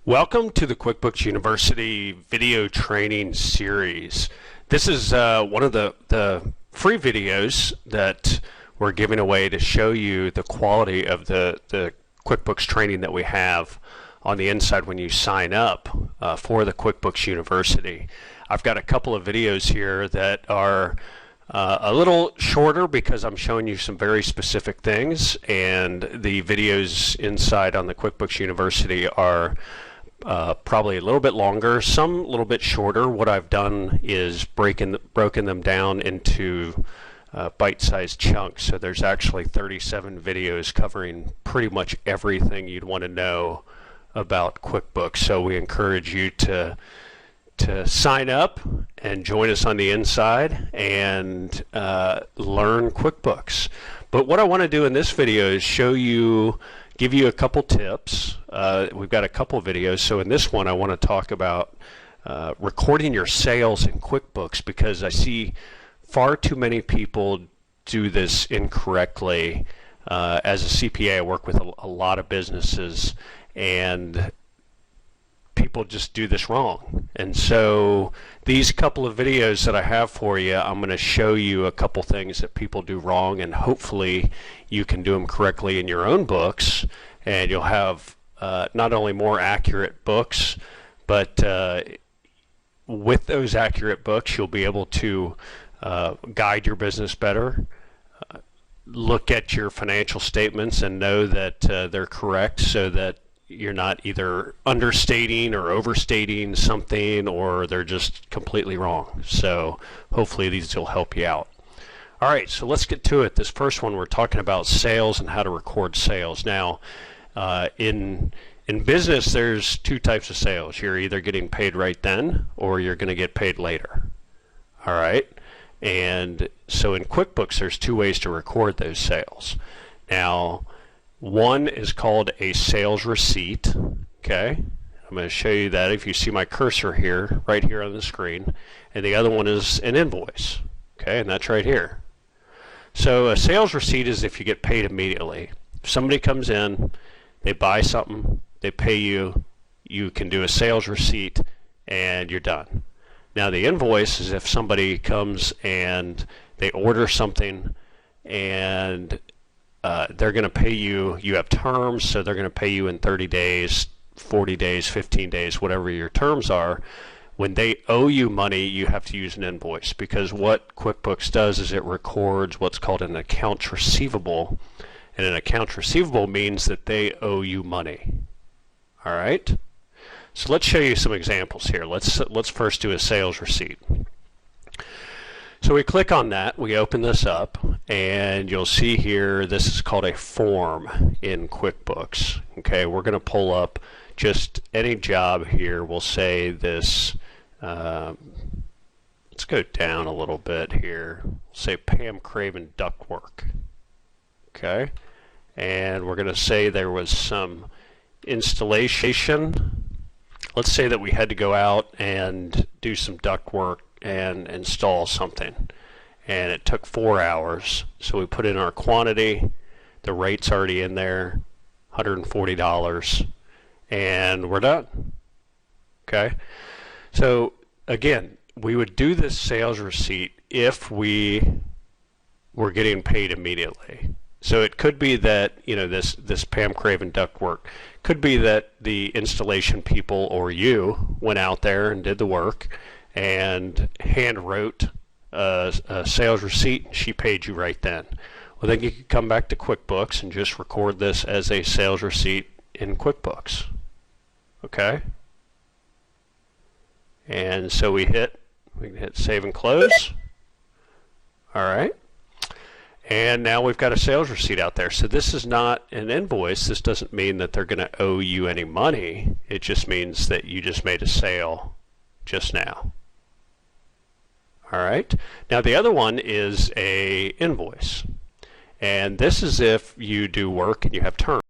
Welcome to the Quickbooks University video training series. This is one of the free videos that we're giving away to show you the quality of the QuickBooks training that we have on the inside when you sign up for the Quickbooks University. I've got a couple of videos here that are a little shorter because I'm showing you some very specific things, and the videos inside on the Quickbooks University are probably a little bit longer, some a little bit shorter. What I've done is broken them down into bite-sized chunks. So there's actually 37 videos covering pretty much everything you'd want to know about QuickBooks. So we encourage you to sign up and join us on the inside and learn QuickBooks. But what I want to do in this video is give you a couple tips. We've got a couple videos. So in this one I want to talk about recording your sales in QuickBooks, because I see far too many people do this incorrectly. As a CPA, I work with a lot of businesses, and people just do this wrong. And so these couple of videos that I have for you, I'm going to show you a couple things that people do wrong, and hopefully you can do them correctly in your own books, and you'll have not only more accurate books, but with those accurate books you'll be able to guide your business better, look at your financial statements and know that they're correct, so that you're not either understating or overstating something, or they're just completely wrong. So hopefully these will help you out. All right, so let's get to it. This first one, we're talking about sales and how to record sales. Now, in business, there's two types of sales. You're either getting paid right then, or you're going to get paid later. All right, and so in QuickBooks, there's two ways to record those sales. Now, one is called a sales receipt. Okay, I'm going to show you that if you see my cursor here, right here on the screen. And the other one is an invoice. Okay, and that's right here. So a sales receipt is if you get paid immediately. If somebody comes in, they buy something, they pay you, you can do a sales receipt and you're done. Now the invoice is if somebody comes and they order something and they're going to pay you. You have terms, so they're going to pay you in 30 days, 40 days, 15 days, whatever your terms are. When they owe you money, you have to use an invoice, because what QuickBooks does is it records what's called an accounts receivable, and an accounts receivable means that they owe you money. All right. So let's show you some examples here. Let's first do a sales receipt. So we click on that, we open this up, and you'll see here this is called a form in QuickBooks. Okay, we're going to pull up just any job here. We'll say this, let's go down a little bit here. We'll say Pam Craven ductwork. Okay, and we're going to say there was some installation. Let's say that we had to go out and do some ductwork and install something, and it took 4 hours. So we put in our quantity, the rate's already in there, $140, and we're done. Okay, so again, we would do this sales receipt if we were getting paid immediately. So it could be that, you know, this Pam Craven ductwork could be that the installation people or you went out there and did the work and hand wrote a sales receipt. She paid you right then. Well, then you could come back to QuickBooks and just record this as a sales receipt in QuickBooks. Okay, and so we can hit save and close. All right, and now we've got a sales receipt out there. So this is not an invoice. This doesn't mean that they're going to owe you any money. It just means that you just made a sale just now. All right, now the other one is a invoice, and this is if you do work and you have terms.